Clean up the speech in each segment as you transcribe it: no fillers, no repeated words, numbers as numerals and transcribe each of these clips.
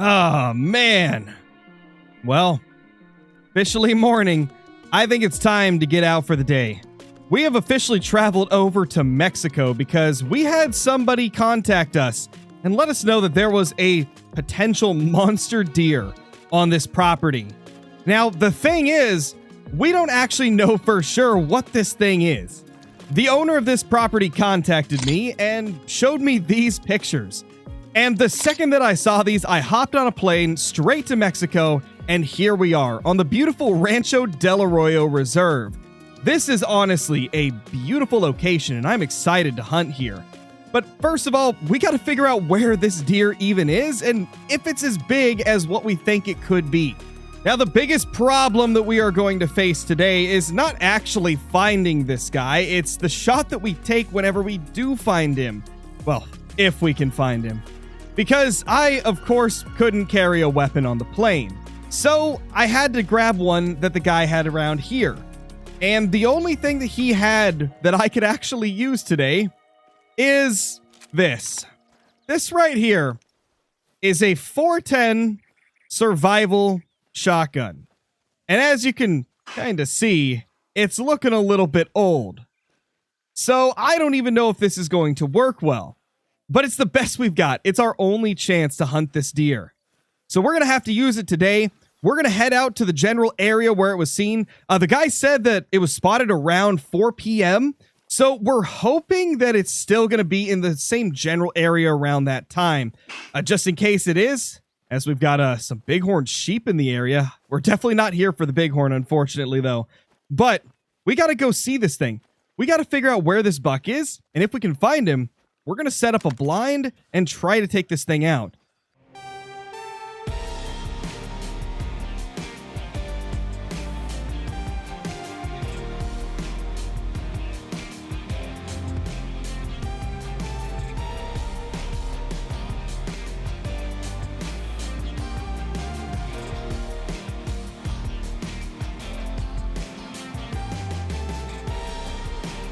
Oh, man. Well, officially morning. I think it's time to get out for the day. We have officially traveled over to Mexico because we had somebody contact us and let us know that there was a potential monster deer on this property. Now, the thing is, we don't actually know for sure what this thing is. The owner of this property contacted me and showed me these pictures. And the second that I saw these, I hopped on a plane straight to Mexico, and here we are on the beautiful Rancho del Arroyo Reserve. This is honestly a beautiful location, and I'm excited to hunt here. But first of all, we got to figure out where this deer even is and if it's as big as what we think it could be. Now, the biggest problem that we are going to face today is not actually finding this guy. It's the shot that we take whenever we do find him. Well, if we can find him. Because I, of course, couldn't carry a weapon on the plane. So I had to grab one that the guy had around here. And the only thing that he had that I could actually use today is this. This right here is a 410 survival shotgun. And as you can kind of see, it's looking a little bit old. So I don't even know if this is going to work well. But it's the best we've got. It's our only chance to hunt this deer. So we're going to have to use it today. We're going to head out to the general area where it was seen. The guy said that it was spotted around 4 p.m. So we're hoping that it's still going to be in the same general area around that time. Just in case it is, as we've got some bighorn sheep in the area. We're definitely not here for the bighorn, unfortunately, though. But we got to go see this thing. We got to figure out where this buck is. And if we can find him, we're going to set up a blind and try to take this thing out.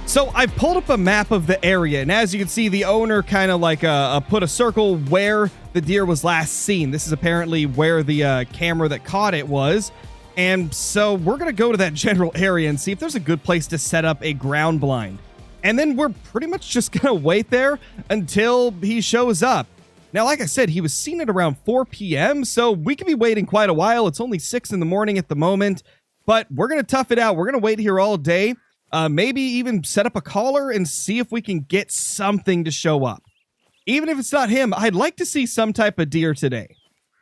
So I pulled up a map of the area, and as you can see, the owner kind of like put a circle where the deer was last seen. This is apparently where the camera that caught it was. And so we're going to go to that general area and see if there's a good place to set up a ground blind. And then we're pretty much just going to wait there until he shows up. Now, like I said, he was seen at around 4 p.m., so we could be waiting quite a while. It's only 6 in the morning at the moment, but we're going to tough it out. We're going to wait here all day. Maybe even set up a caller and see if we can get something to show up. Even if it's not him, I'd like to see some type of deer today.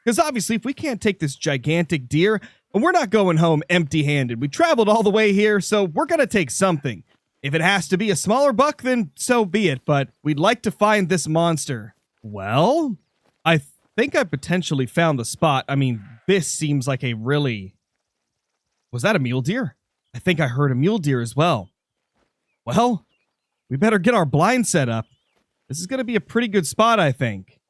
Because obviously, if we can't take this gigantic deer, and we're not going home empty-handed. We traveled all the way here, so we're going to take something. If it has to be a smaller buck, then so be it, but we'd like to find this monster. Well, I think I potentially found the spot. I mean, this seems like a really... Was that a mule deer? I think I heard a mule deer as well. Well, we better get our blind set up. This is going to be a pretty good spot, I think.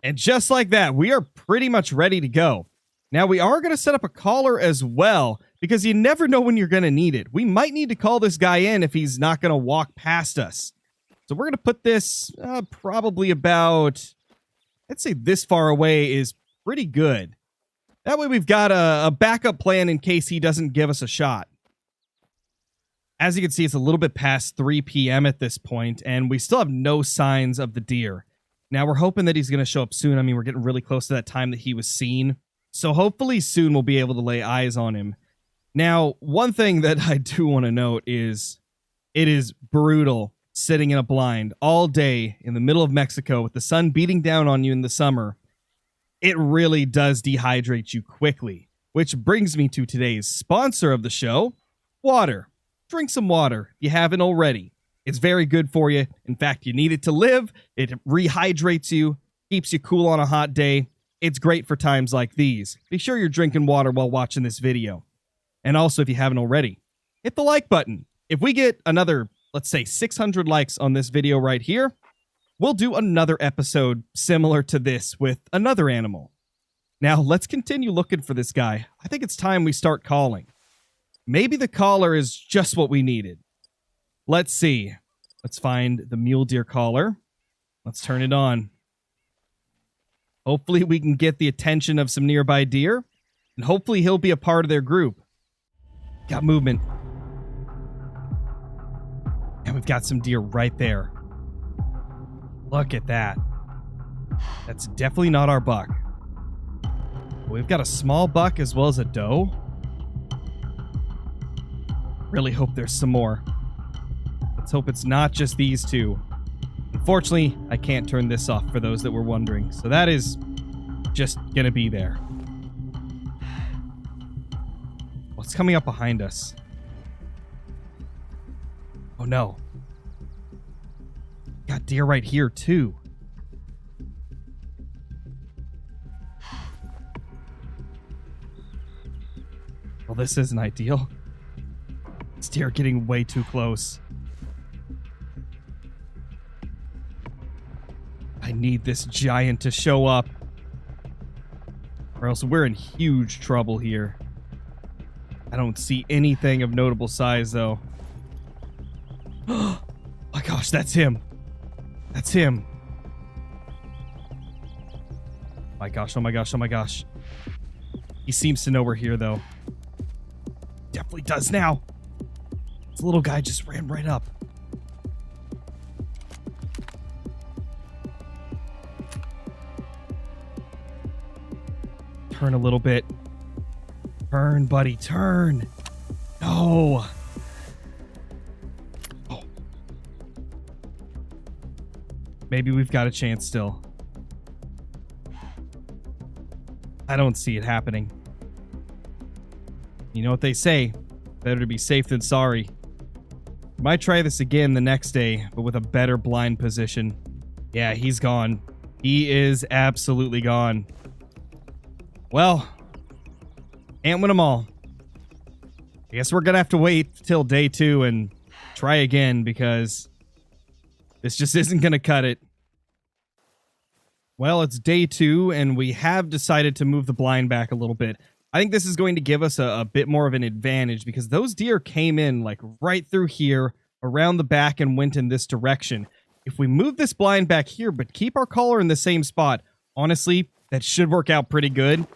And just like that, we are pretty much ready to go. Now, we are going to set up a caller as well, because you never know when you're going to need it. We might need to call this guy in if he's not going to walk past us. So we're going to put this probably about, I'd say this far away is pretty good. That way we've got a backup plan in case he doesn't give us a shot. As you can see, it's a little bit past 3 p.m. at this point, and we still have no signs of the deer. Now, we're hoping that he's going to show up soon. I mean, we're getting really close to that time that he was seen. So hopefully soon we'll be able to lay eyes on him. Now, one thing that I do want to note is it is brutal sitting in a blind all day in the middle of Mexico with the sun beating down on you in the summer. It really does dehydrate you quickly, which brings me to today's sponsor of the show, water. Drink some water if you haven't already. It's very good for you. In fact, you need it to live. It rehydrates you, keeps you cool on a hot day. It's great for times like these. Be sure you're drinking water while watching this video. And also, if you haven't already, hit the like button. If we get another, let's say, 600 likes on this video right here, we'll do another episode similar to this with another animal. Now, let's continue looking for this guy. I think it's time we start calling. Maybe the caller is just what we needed. Let's see. Let's find the mule deer caller. Let's turn it on. Hopefully we can get the attention of some nearby deer, and hopefully he'll be a part of their group. Got movement. And we've got some deer right there. Look at that. That's definitely not our buck. We've got a small buck as well as a doe. Really hope there's some more. Let's hope it's not just these two. Unfortunately, I can't turn this off for those that were wondering. So that is just gonna be there. What's coming up behind us? Oh no. Got deer right here too. Well, this isn't ideal. This deer getting way too close. I need this giant to show up, or else we're in huge trouble here. I don't see anything of notable size, though. Oh my gosh, that's him. That's him. My gosh, oh my gosh, oh my gosh. He seems to know we're here, though. Definitely does now. This little guy just ran right up. Turn a little bit. Turn, buddy, turn. No. Oh. Maybe we've got a chance still. I don't see it happening. You know what they say, better to be safe than sorry. Might try this again the next day, but with a better blind position. Yeah, he's gone. He is absolutely gone. Well, can't win them all. I guess we're going to have to wait till day 2 and try again because this just isn't going to cut it. Well, it's day 2 and we have decided to move the blind back a little bit. I think this is going to give us a bit more of an advantage because those deer came in like right through here, around the back, and went in this direction. If we move this blind back here, but keep our collar in the same spot, honestly, that should work out pretty good.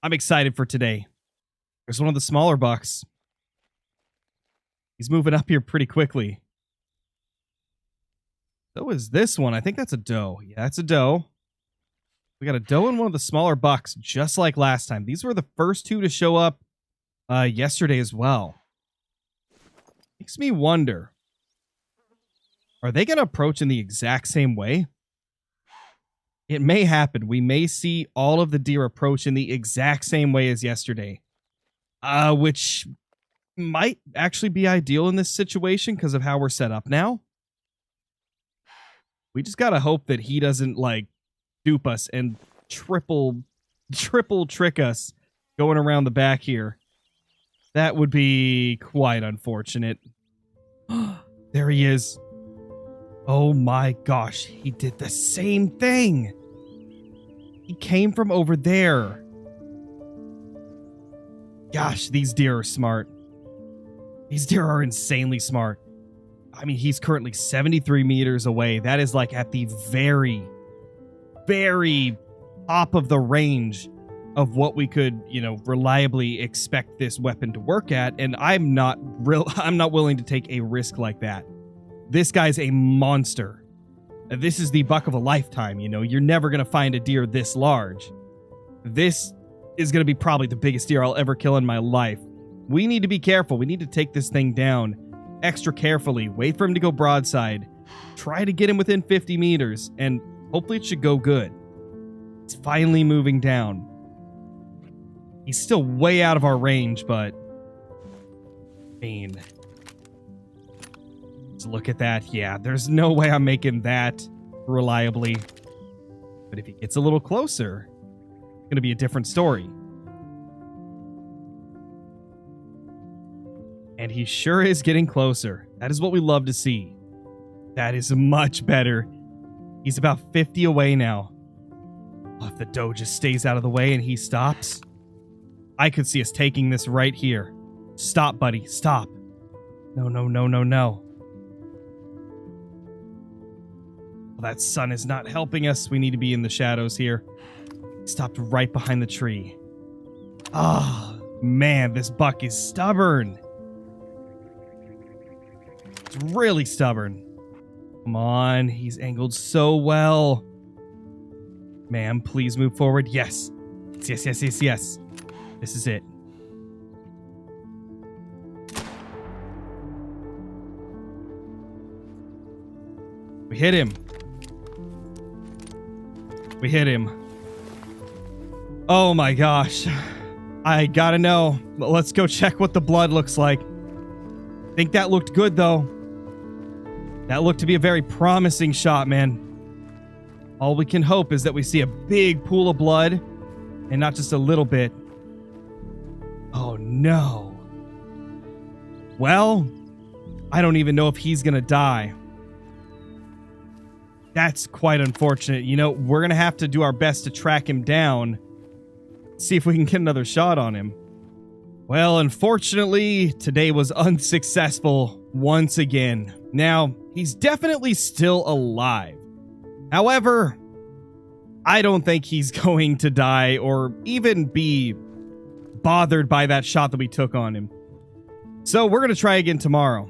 I'm excited for today. There's one of the smaller bucks. He's moving up here pretty quickly. So is this one. I think that's a doe. Yeah, that's a doe. We got a doe and one of the smaller bucks, just like last time. These were the first two to show up yesterday as well. Makes me wonder, are they going to approach in the exact same way? It may happen. We may see all of the deer approach in the exact same way as yesterday, which might actually be ideal in this situation because of how we're set up now. We just got to hope that he doesn't, like, dupe us and triple trick us going around the back here. That would be quite unfortunate. There he is. Oh my gosh, he did the same thing. He came from over there. Gosh, these deer are smart. These deer are insanely smart. I mean, he's currently 73 meters away. That is like at the very, very top of the range of what we could, reliably expect this weapon to work at. And I'm not willing to take a risk like that. This guy's a monster. This is the buck of a lifetime, You're never going to find a deer this large. This is going to be probably the biggest deer I'll ever kill in my life. We need to be careful. We need to take this thing down extra carefully. Wait for him to go broadside. Try to get him within 50 meters, and hopefully it should go good. It's finally moving down. He's still way out of our range, but... Let's look at that. Yeah, there's no way I'm making that reliably. But if he gets a little closer, it's going to be a different story. And he sure is getting closer. That is what we love to see. That is much better. He's about 50 away now. Oh, if the doe just stays out of the way and he stops, I could see us taking this right here. Stop, buddy. Stop. No. That sun is not helping us. We need to be in the shadows here. Stopped right behind the tree. Oh, man, this buck is stubborn. It's really stubborn. Come on, he's angled so well. Ma'am, please move forward. Yes. Yes, yes, yes, yes. This is it. We hit him. We hit him. Oh my gosh. I gotta know. Let's go check what the blood looks like. I think that looked good, though. That looked to be a very promising shot, man. All we can hope is that we see a big pool of blood and not just a little bit. Oh, no. Well, I don't even know if he's gonna die. That's quite unfortunate. You know, we're gonna have to do our best to track him down. See if we can get another shot on him. Well, unfortunately, today was unsuccessful once again. Now, he's definitely still alive. However, I don't think he's going to die or even be bothered by that shot that we took on him. So we're going to try again tomorrow.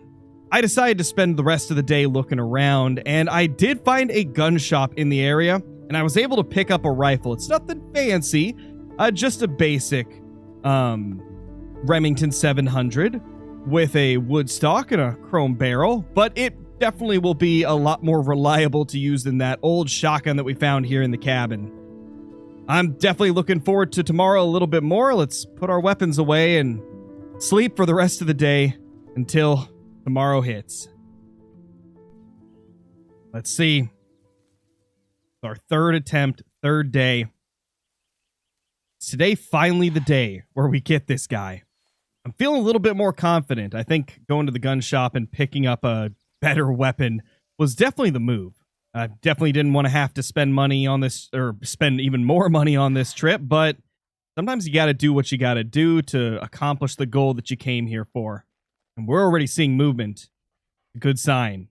I decided to spend the rest of the day looking around, and I did find a gun shop in the area, and I was able to pick up a rifle. It's nothing fancy, just a basic Remington 700 with a wood stock and a chrome barrel, but it definitely will be a lot more reliable to use than that old shotgun that we found here in the cabin. I'm definitely looking forward to tomorrow a little bit more. Let's put our weapons away and sleep for the rest of the day until tomorrow hits. Let's see. Our third attempt, third day. Is today finally the day where we get this guy? I'm feeling a little bit more confident. I think going to the gun shop and picking up a better weapon was definitely the move. I definitely didn't want to have to spend money on this, or spend even more money on this trip, but sometimes you got to do what you got to do to accomplish the goal that you came here for. And we're already seeing movement. A good sign.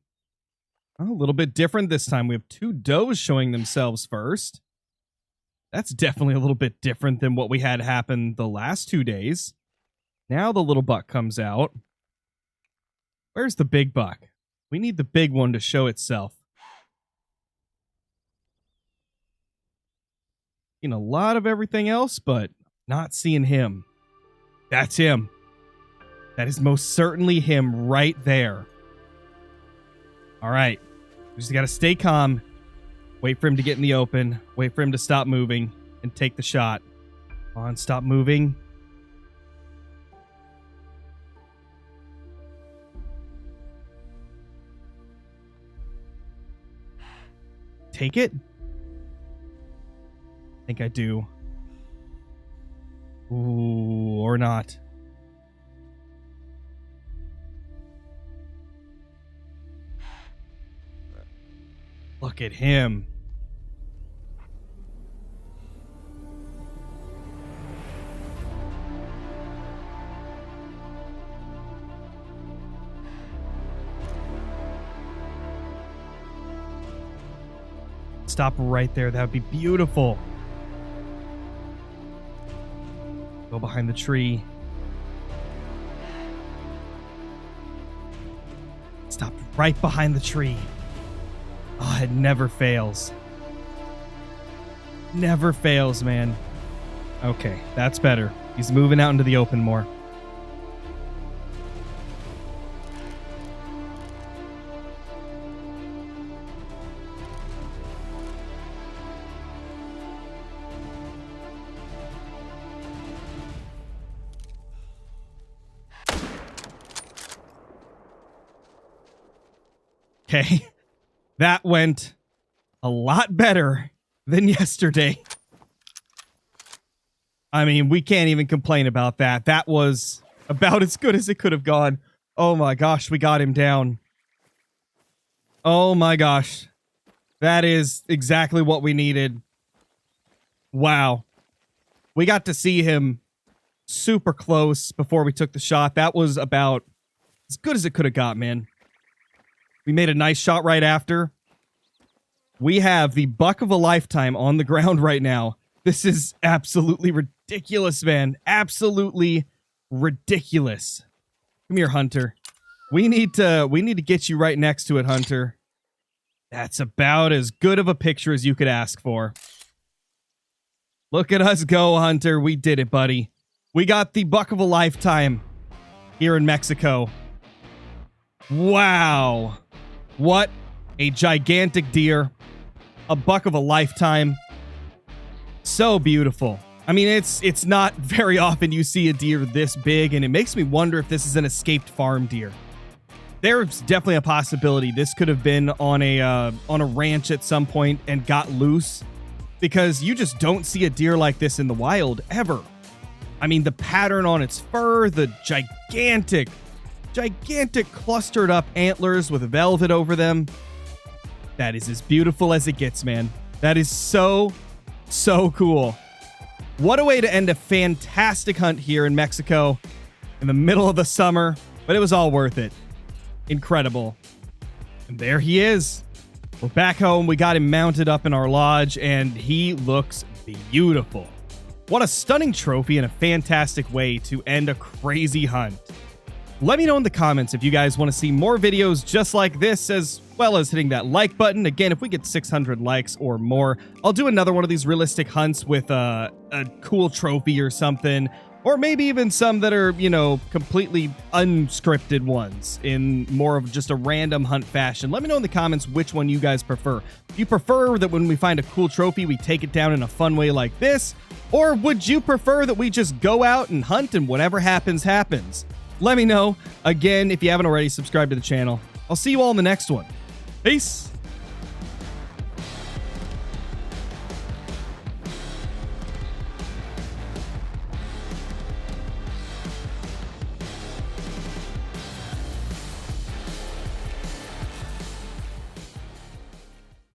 Oh, a little bit different this time. We have two does showing themselves first. That's definitely a little bit different than what we had happen the last 2 days. Now the little buck comes out. Where's the big buck? We need the big one to show itself. Seeing a lot of everything else, but not seeing him. That's him. That is most certainly him right there. All right. We just got to stay calm. Wait for him to get in the open. Wait for him to stop moving and take the shot. Come on, stop moving. Take it? I think I do. Ooh, or not. Look at him. Stop right there. That would be beautiful. Go behind the tree. Stop right behind the tree. Oh, it never fails. Never fails, man. Okay, that's better. He's moving out into the open more. Okay. That went a lot better than yesterday. I mean, we can't even complain about that. That was about as good as it could have gone. Oh my gosh, we got him down. Oh my gosh. That is exactly what we needed. Wow. We got to see him super close before we took the shot. That was about as good as it could have got, man. We made a nice shot right after. We have the buck of a lifetime on the ground right now. This is absolutely ridiculous, man. Absolutely ridiculous. Come here, Hunter. We need to get you right next to it, Hunter. That's about as good of a picture as you could ask for. Look at us go, Hunter. We did it, buddy. We got the buck of a lifetime here in Mexico. Wow. What a gigantic deer. A buck of a lifetime. So beautiful. I mean, it's not very often you see a deer this big, and it makes me wonder if this is an escaped farm deer. There's definitely a possibility this could have been on a ranch at some point and got loose, because you just don't see a deer like this in the wild ever. I mean, the pattern on its fur, the gigantic clustered up antlers with velvet over them. That is as beautiful as it gets, man. That is so cool. What a way to end a fantastic hunt here in Mexico in the middle of the summer, but it was all worth it. Incredible. And there he is. We're back home. We got him mounted up in our lodge, and he looks beautiful. What a stunning trophy and a fantastic way to end a crazy hunt. Let me know in the comments if you guys want to see more videos just like this, as well as hitting that like button. Again, if we get 600 likes or more, I'll do another one of these realistic hunts with a cool trophy or something. Or maybe even some that are, you know, completely unscripted ones in more of just a random hunt fashion. Let me know in the comments which one you guys prefer. Do you prefer that when we find a cool trophy, we take it down in a fun way like this? Or would you prefer that we just go out and hunt and whatever happens, happens? Let me know. Again, if you haven't already, subscribe to the channel. I'll see you all in the next one. Peace.